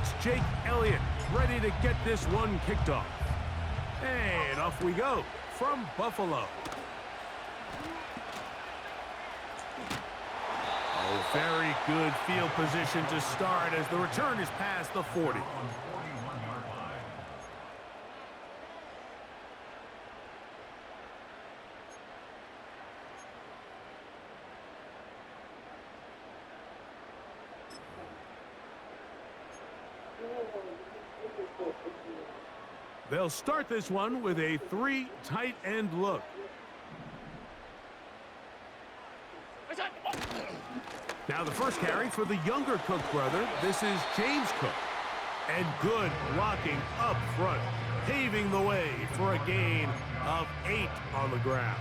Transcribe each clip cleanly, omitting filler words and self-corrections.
It's Jake Elliott ready to get this one kicked off. And off we go from Buffalo. Oh, very good field position to start as the return is past the 40. They'll start this one with a 3 tight end look. Now the first carry for the younger Cook brother. This is James Cook. And good blocking up front, paving the way for a gain of 8 on the ground.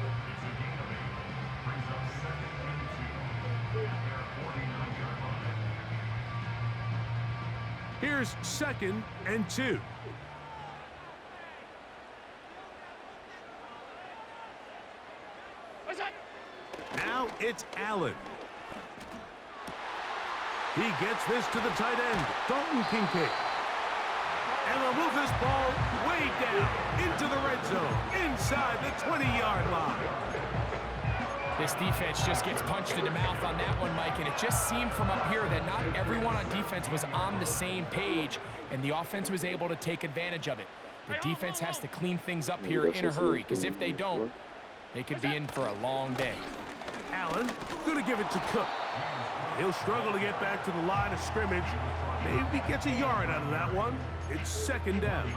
Here's 2nd and 2. Now it's Allen. He gets this to the tight end, Dalton Kincaid. And they'll move this ball way down into the red zone, inside the 20-yard line. This defense just gets punched in the mouth on that one, Mike, and it just seemed from up here that not everyone on defense was on the same page, and the offense was able to take advantage of it. The defense has to clean things up here in a hurry, because if they don't, they could be in for a long day. Allen going to give it to Cook. He'll struggle to get back to the line of scrimmage. Maybe gets a yard out of that one. It's 2nd down.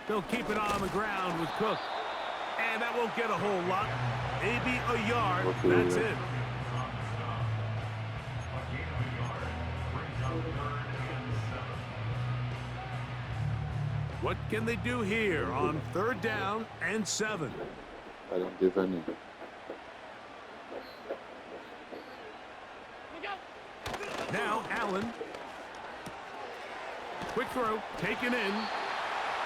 They'll keep it on the ground with Cook. And that won't get a whole lot. Maybe a yard. That's it. What can they do here on 3rd down and 7? I don't give any. Now Allen. Quick throw, taken in.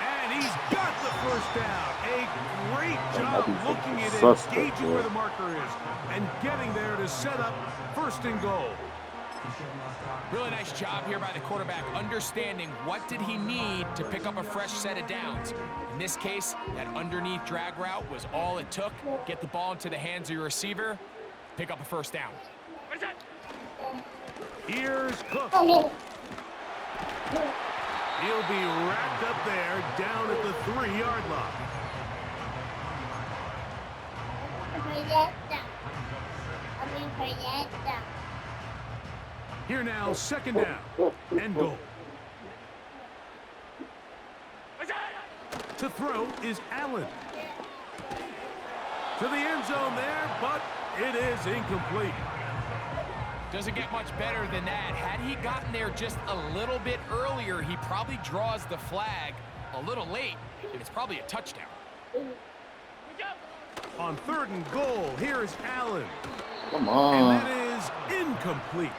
And he's got the first down. A great job looking at it, gauging where the marker is, and getting there to set up 1st and goal. Really nice job here by the quarterback, understanding what did he need to pick up a fresh set of downs. In this case, that underneath drag route was all it took. Get the ball into the hands of your receiver, pick up a 1st down. Here's Cook. He'll be wrapped up there down at the 3-yard line. Here now, 2nd down and goal. To throw is Allen. To the end zone there, but it is incomplete. Doesn't get much better than that. Had he gotten there just a little bit earlier, he probably draws the flag a little late, and it's probably a touchdown. On 3rd and goal, here is Allen. Come on. And that is incomplete.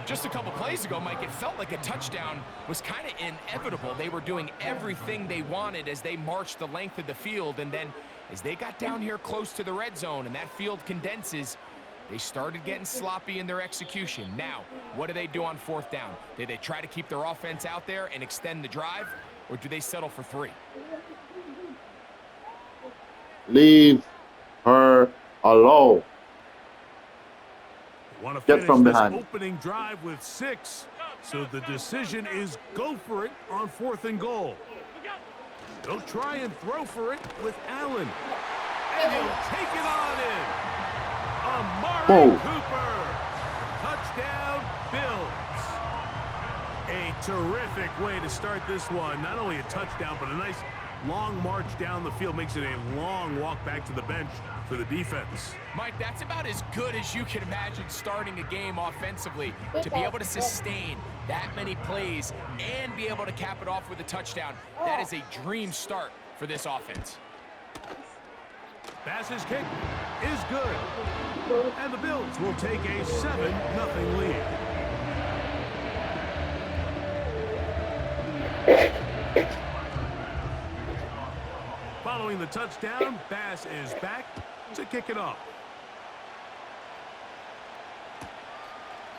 Just a couple plays ago, Mike, it felt like a touchdown was kind of inevitable. They were doing everything they wanted as they marched the length of the field, and then as they got down here close to the red zone and that field condenses, they started getting sloppy in their execution. Now, what do they do on 4th down? Do they try to keep their offense out there and extend the drive, or do they settle for 3? Leave her alone. Want to Get finish from this behind. opening drive with 6, so the decision is go for it on 4th and goal. They'll try and throw for it with Allen, and he'll take it on in. Amari Cooper, touchdown Bills. A terrific way to start this one. Not only a touchdown, but a nice long march down the field. Makes it a long walk back to the bench for the defense. Mike, that's about as good as you can imagine starting a game offensively. To be able to sustain that many plays and be able to cap it off with a touchdown, that is a dream start for this offense. Pass's kick is good. And the Bills will take a 7-0 lead. Following the touchdown, Bass is back to kick it off.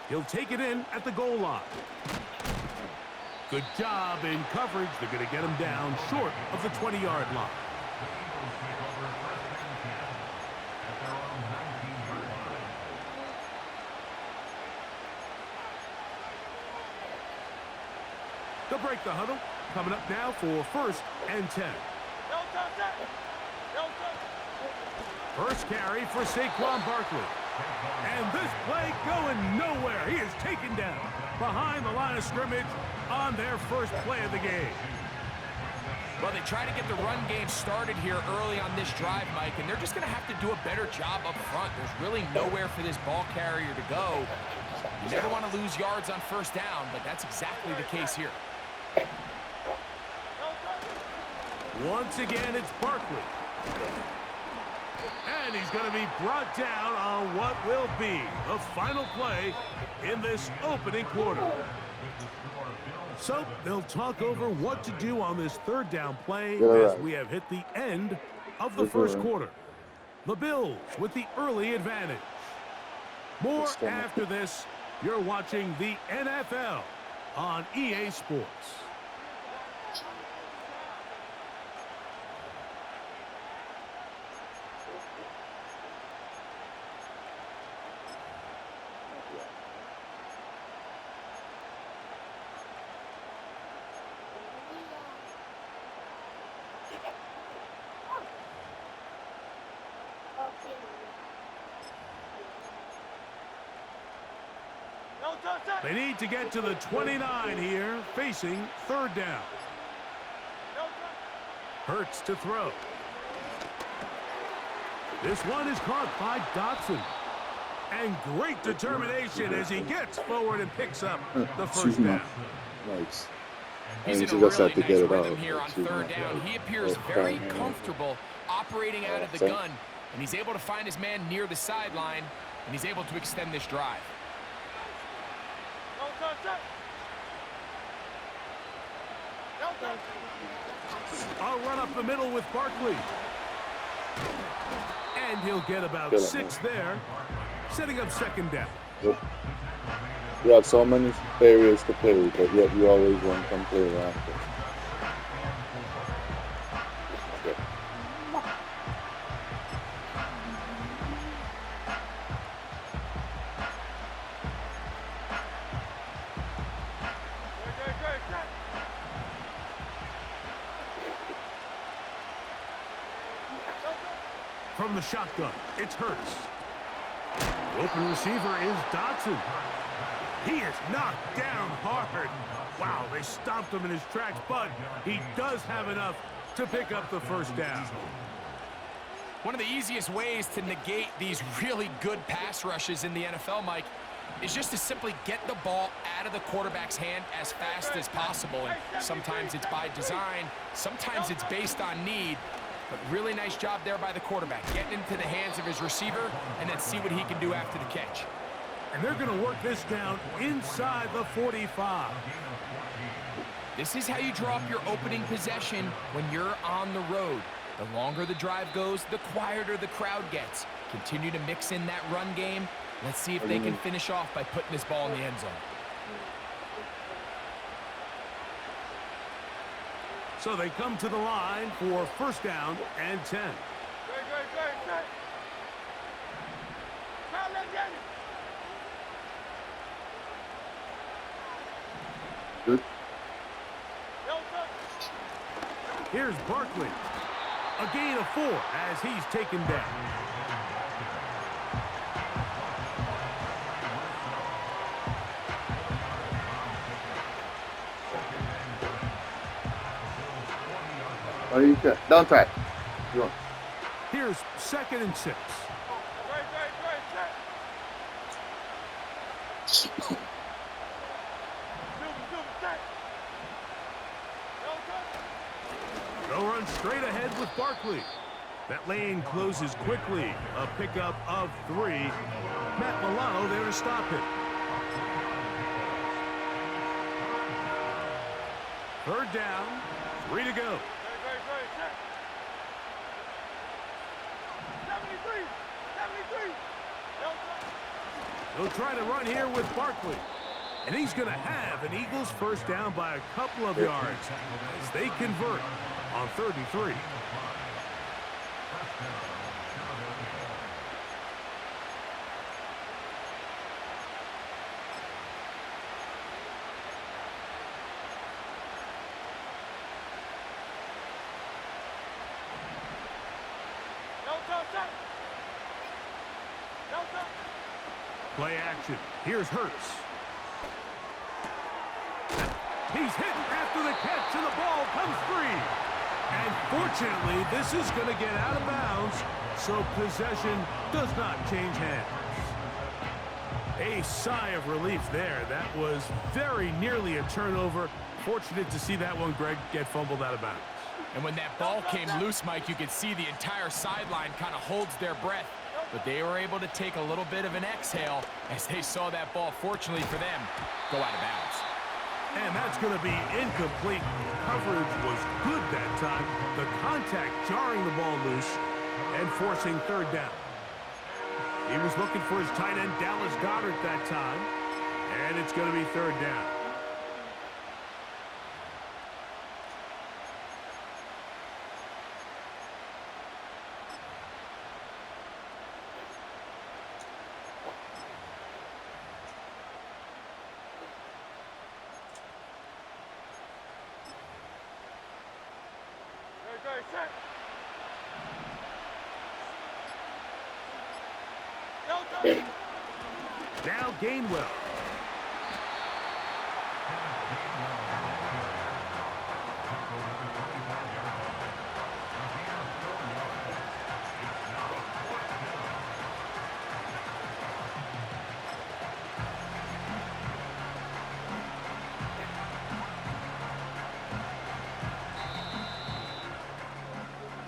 He'll take it in at the goal line. Good job in coverage. They're going to get him down short of the 20-yard line. They'll break the huddle. Coming up now for 1st and 10. First carry for Saquon Barkley. And this play going nowhere. He is taken down behind the line of scrimmage on their first play of the game. Well, they try to get the run game started here early on this drive, Mike, and they're just going to have to do a better job up front. There's really nowhere for this ball carrier to go. You never want to lose yards on 1st down, but that's exactly the case here. Once again, it's Barkley. And he's going to be brought down on what will be the final play in this opening quarter. So they'll talk over what to do on this 3rd down play as we have hit the end of the first quarter. The Bills with the early advantage. More after this. You're watching the NFL on EA Sports. They need to get to the 29 here, facing 3rd down. Hurts to throw. This one is caught by Dotson. And great determination as he gets forward and picks up the first down. Nice. He's in a really nice rhythm here on 3rd down. He appears very comfortable operating out of the gun, and he's able to find his man near the sideline, and he's able to extend this drive. I'll run up the middle with Barkley. And he'll get about 6 there, setting up 2nd down. Yep. You have so many areas to play, but yet you always want to come play after. From the shotgun, it's Hurts. The open receiver is Dotson. He is knocked down hard. Wow, they stopped him in his tracks, but he does have enough to pick up the 1st down. One of the easiest ways to negate these really good pass rushes in the NFL, Mike, is just to simply get the ball out of the quarterback's hand as fast as possible. And sometimes it's by design, sometimes it's based on need. But really nice job there by the quarterback, getting into the hands of his receiver and then see what he can do after the catch. And they're going to work this down inside the 45. This is how you draw up your opening possession when you're on the road. The longer the drive goes, the quieter the crowd gets. Continue to mix in that run game. Let's see if they can finish off by putting this ball in the end zone. So they come to the line for 1st down and 10. Good. Here's Barkley. A gain of 4 as he's taken down. Oh, you can. Don't try. Go on. Here's 2nd and 6. They'll run straight ahead with Barkley. That lane closes quickly. A pickup of 3. Matt Milano there to stop it. Third down, 3 to go. They'll try to run here with Barkley. And he's going to have an Eagles first down by a couple of yards as they convert on 3rd and 3. Play action. Here's Hurts. He's hit after the catch, and the ball comes free. And fortunately, this is going to get out of bounds, so possession does not change hands. A sigh of relief there. That was very nearly a turnover. Fortunate to see that one, Greg, get fumbled out of bounds. And when that ball came loose, Mike, you could see the entire sideline kind of holds their breath. But they were able to take a little bit of an exhale as they saw that ball, fortunately for them, go out of bounds. And that's going to be incomplete. Coverage was good that time. The contact jarring the ball loose and forcing 3rd down. He was looking for his tight end, Dallas Goedert, that time. And it's going to be 3rd down. Now Gainwell.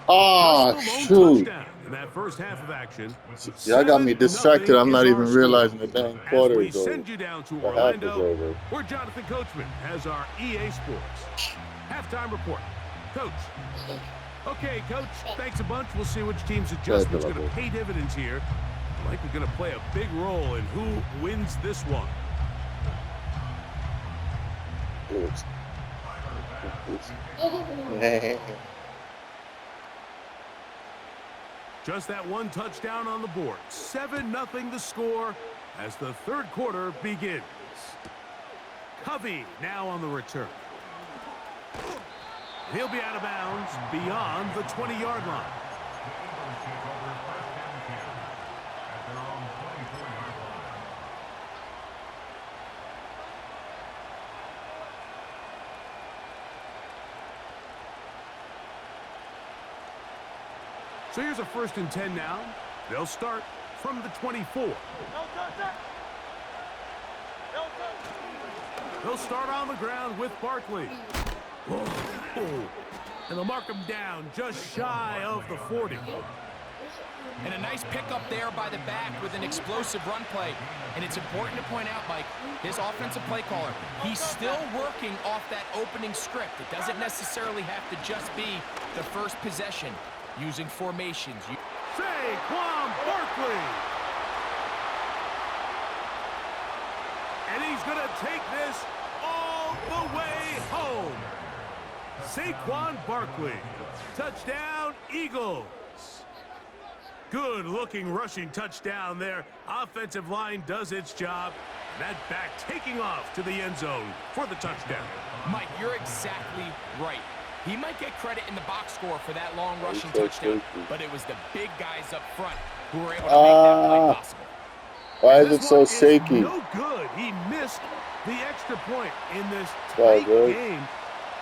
Ah, Just shoot. a lone touchdown in that first half of action. Y'all got me distracted. I'm not is even our realizing the score. damn quarter As we is over. send you down to The half is Orlando, over. where Jonathan Coachman has our EA Sports halftime report. Coach. Okay, Coach, thanks a bunch. We'll see which team's adjustment's going to pay dividends here. Likely going to play a big role in who wins this one. Just that one touchdown on the board. 7-0 the score as the 3rd quarter begins. Covey now on the return. He'll be out of bounds beyond the 20-yard line. So here's a 1st and 10 now. They'll start from the 24. They'll start on the ground with Barkley. Oh, and they'll mark him down just shy of the 40. And a nice pickup there by the back with an explosive run play. And it's important to point out, Mike, this offensive play caller, he's still working off that opening script. It doesn't necessarily have to just be the first possession using formations. Saquon Barkley. And he's going to take this all the way home. Saquon Barkley. Touchdown, Eagles. Good-looking rushing touchdown there. Offensive line does its job. That back taking off to the end zone for the touchdown. Mike, you're exactly right. He might get credit in the box score for that long rushing touchdown, but it was the big guys up front who were able to make that play possible. Why is it This so one is shaky? no good. He missed the extra point in this tight game.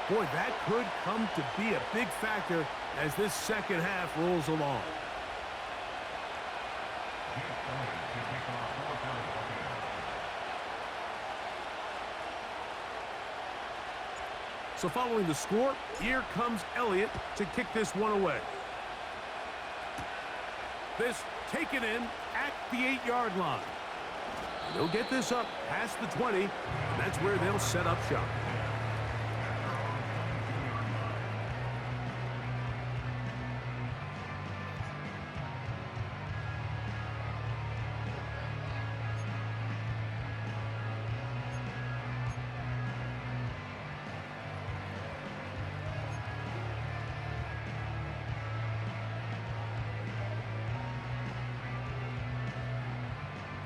Boy, that could come to be a big factor as this second half rolls along. So following the score, here comes Elliott to kick this one away. This taken in at the 8-yard line. They'll get this up past the 20, and that's where they'll set up shop.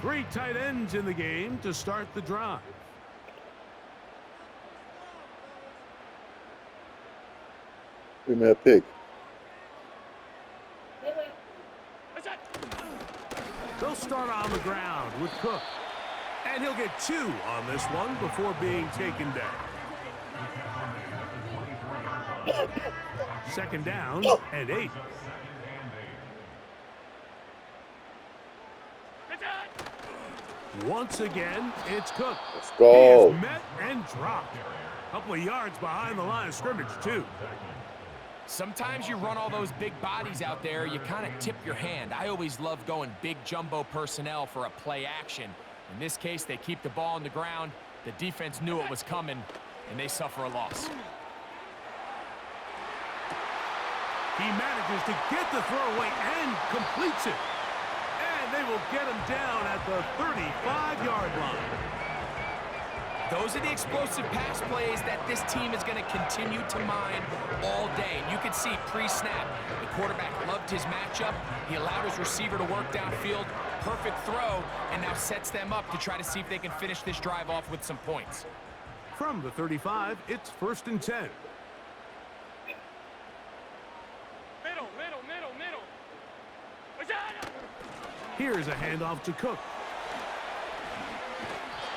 Three tight ends in the game to start the drive. Give me a pick. They'll start on the ground with Cook. And he'll get 2 on this one before being taken down. Second down and 8. Once again, it's Cook. Let's He go. is met and dropped. A couple of yards behind the line of scrimmage, too. Sometimes you run all those big bodies out there, you kind of tip your hand. I always love going big jumbo personnel for a play action. In this case, they keep the ball on the ground. The defense knew it was coming, and they suffer a loss. He manages to get the throw away and completes it. And they will get him down at the 35-yard line. Those are the explosive pass plays that this team is going to continue to mine all day. And you can see pre-snap, the quarterback loved his matchup. He allowed his receiver to work downfield. Perfect throw, and now sets them up to try to see if they can finish this drive off with some points. From the 35, it's 1st and 10. Middle. Here's a handoff to Cook.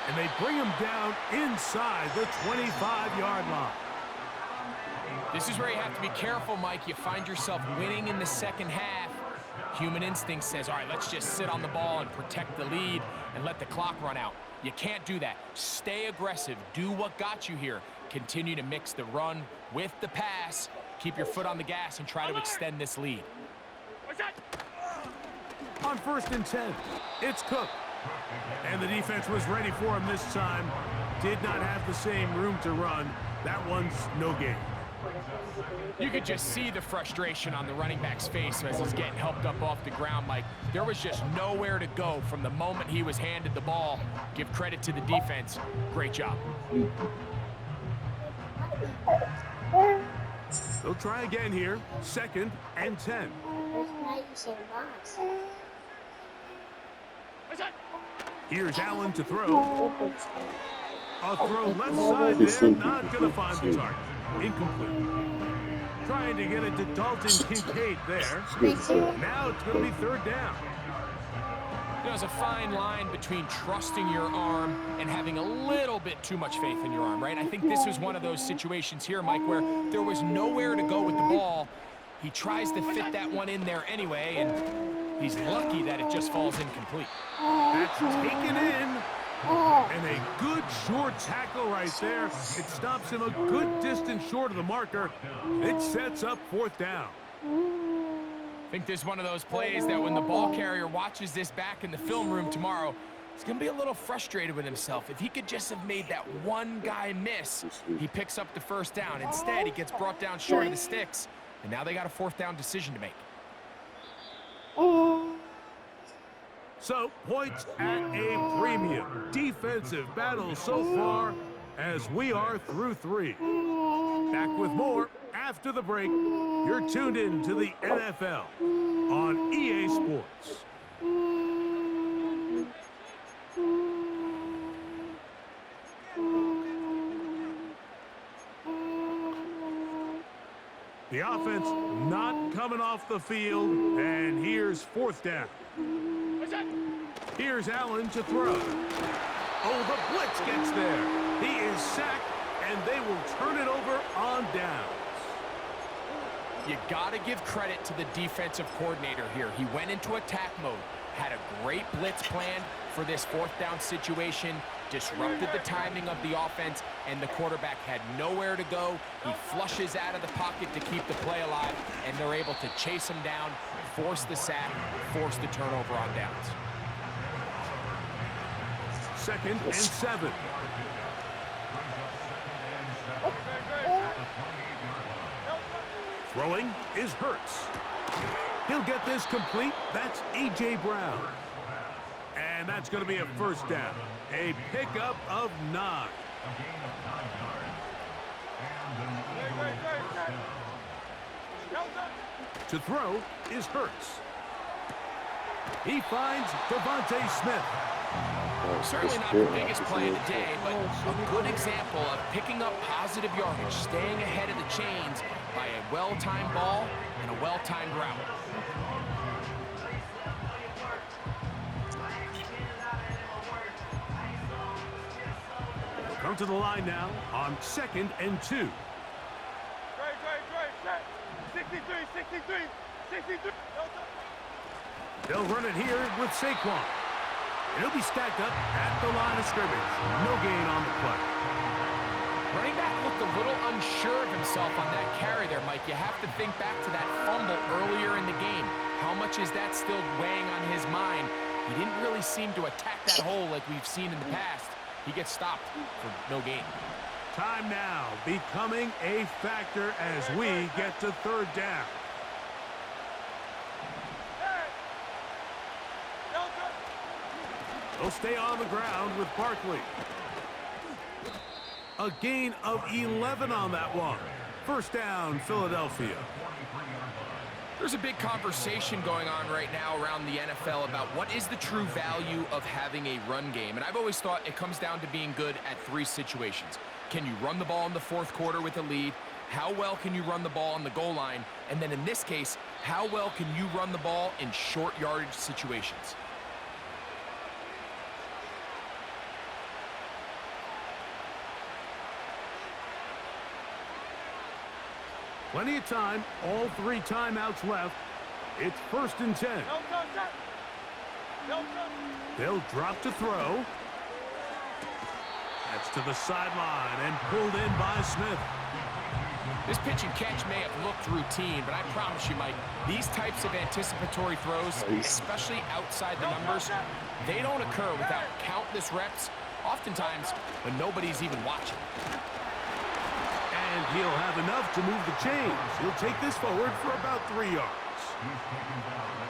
And they bring him down inside the 25-yard line. This is where you have to be careful, Mike. You find yourself winning in the second half. Human instinct says, all right, let's just sit on the ball and protect the lead and let the clock run out. You can't do that. Stay aggressive. Do what got you here. Continue to mix the run with the pass. Keep your foot on the gas and try to extend this lead. On 1st and 10, it's Cook. And the defense was ready for him this time. Did not have the same room to run. That one's no gain. You could just see the frustration on the running back's face as he's getting helped up off the ground, Mike. There was just nowhere to go from the moment he was handed the ball. Give credit to the defense. Great job. They'll try again here. 2nd and 10. Here's Allen to throw. A throw left side there, not going to find the target. Incomplete. Trying to get it to Dalton Kincaid there. Now it's going to be 3rd down. There's a fine line between trusting your arm and having a little bit too much faith in your arm, right? I think this was one of those situations here, Mike, where there was nowhere to go with the ball. He tries to fit that one in there anyway, and he's lucky that it just falls incomplete. That's taken in. And a good short tackle right there. It stops him a good distance short of the marker. It sets up 4th down. I think this is one of those plays that when the ball carrier watches this back in the film room tomorrow, he's going to be a little frustrated with himself. If he could just have made that one guy miss, he picks up the 1st down. Instead, he gets brought down short of the sticks, and now they got a 4th down decision to make. So, points at a premium. Defensive battle so far as we are through 3. Back with more after the break. You're tuned in to the NFL on EA Sports. The offense not coming off the field, and here's 4th down. Here's Allen to throw. Oh, the blitz gets there. He is sacked, and they will turn it over on downs. You got to give credit to the defensive coordinator here. He went into attack mode, had a great blitz plan for this 4th down situation, disrupted the timing of the offense, and the quarterback had nowhere to go. He flushes out of the pocket to keep the play alive, and they're able to chase him down, force the sack, force the turnover on downs. 2nd and 7. Throwing is Hurts. He'll get this complete. That's A.J. Brown. And that's going to be a 1st down. A pickup of 9. To throw is Hurts. He finds Devontae Smith. Certainly not the biggest play of the day, but a good example of picking up positive yardage, staying ahead of the chains by a well-timed ball and a well-timed route. Come to the line now on 2nd and 2. Dre, set. 63. They'll run it here with Saquon. And he'll be stacked up at the line of scrimmage. No gain on the play. Running back looked a little unsure of himself on that carry there, Mike. You have to think back to that fumble earlier in the game. How much is that still weighing on his mind? He didn't really seem to attack that hole like we've seen in the past. He gets stopped for no gain. Time now becoming a factor as we get to 3rd down. They'll stay on the ground with Barkley. A gain of 11 on that one. 1st down, Philadelphia. There's a big conversation going on right now around the NFL about what is the true value of having a run game. And I've always thought it comes down to being good at 3 situations. Can you run the ball in the 4th quarter with a lead? How well can you run the ball on the goal line? And then in this case, how well can you run the ball in short yardage situations? Plenty of time, all 3 timeouts left. It's 1st and 10. They'll drop to throw. That's to the sideline and pulled in by Smith. This pitch and catch may have looked routine, but I promise you, Mike, these types of anticipatory throws, especially outside the numbers, they don't occur without countless reps, oftentimes when nobody's even watching. And he'll have enough to move the chains. He'll take this forward for about 3 yards.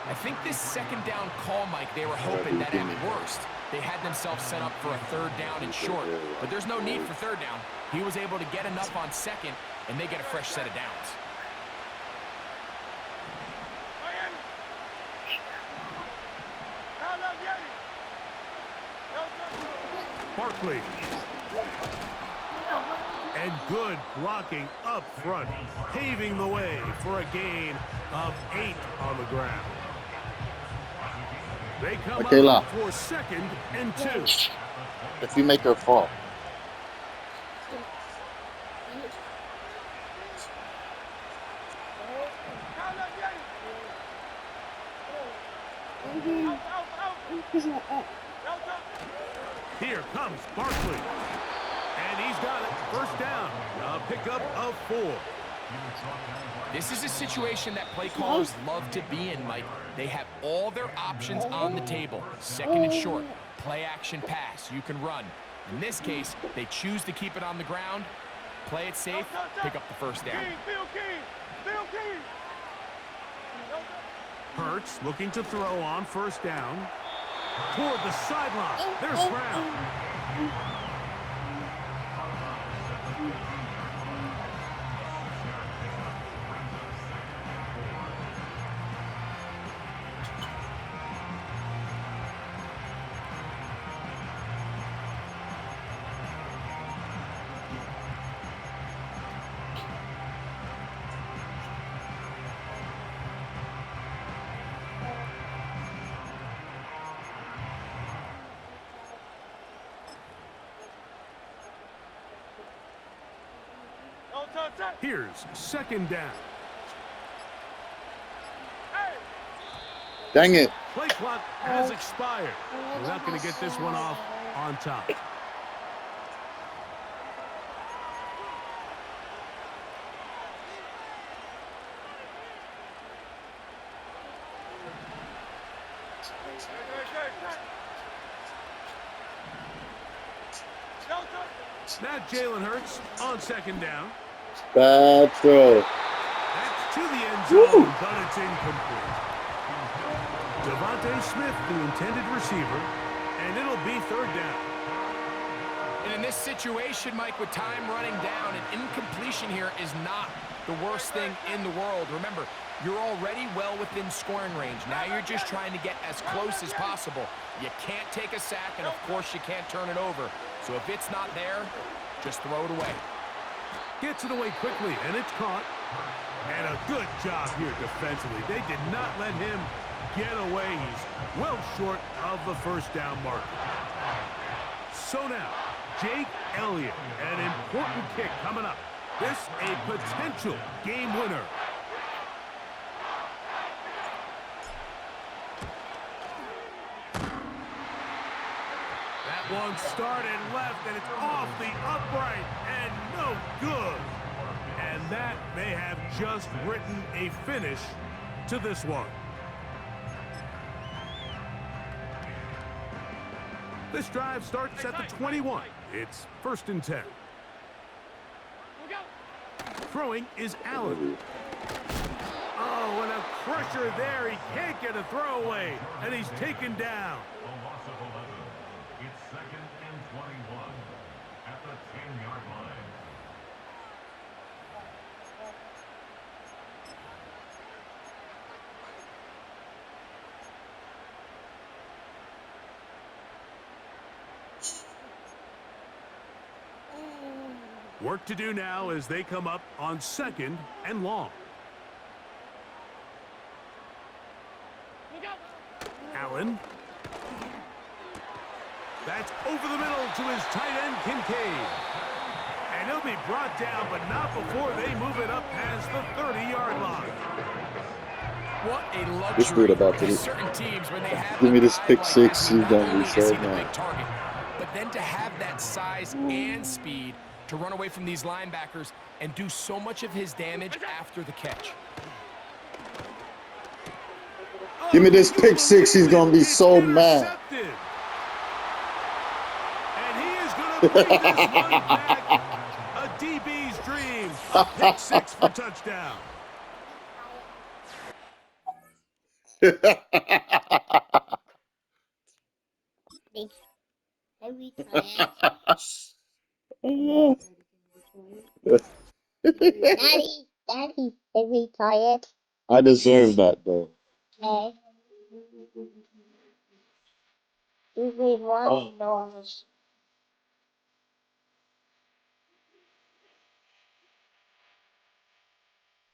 I think this 2nd down call, Mike, they were hoping that at worst they had themselves set up for a 3rd down and short. But there's no need for 3rd down. He was able to get enough on 2nd, and they get a fresh set of downs. Barkley. And good blocking up front, paving the way for a gain of 8 on the ground. They come up for 2nd and 2. If you make her fall. Here comes Barkley. And he's got it. 1st down. A pickup of 4. This is a situation that play callers love to be in, Mike. They have all their options on the table. 2nd and short. Play action pass. You can run. In this case, they choose to keep it on the ground, play it safe, pick up the 1st down. Hurts looking to throw on 1st down. Toward the sideline. There's Brown. Here's 2nd down. Dang it. Play clock has expired. We're not going to get this one off on top. Now Jalen Hurts on 2nd down. Bad throw. That's to the end zone, but it's incomplete. Devontae Smith, the intended receiver, and it'll be 3rd down. And in this situation, Mike, with time running down, an incompletion here is not the worst thing in the world. Remember, you're already well within scoring range. Now you're just trying to get as close as possible. You can't take a sack, and of course you can't turn it over. So if it's not there, just throw it away. Gets it away quickly, and it's caught. And a good job here defensively. They did not let him get away. He's well short of the first down mark. So now, Jake Elliott, an important kick coming up. This a potential game winner. That one started left, and it's off the upright, and no good. And that may have just written a finish to this one. This drive starts at the 21. It's 1st and 10. Throwing is Allen. Oh, and a crusher there. He can't get a throwaway, and he's taken down. A loss of 11. It's 2nd and 21 at the 10-yard line. Work to do now as they come up on 2nd and long. Allen. That's over the middle to his tight end, Kincaid. And he'll be brought down, but not before they move it up past the 30-yard line. What a luxury. This dude about to certain teams when they have give me this a guy pick like six. this, He's not gonna only be is he so the mad. big target, but then to have that size and speed to run away from these linebackers and do so much of his damage after the catch. Give me this pick six. He's gonna be so mad. And he is going to bring this one back. A DB's dream. A pick six for touchdown. Daddy, are we tired? I deserve that though. Okay. We want $1.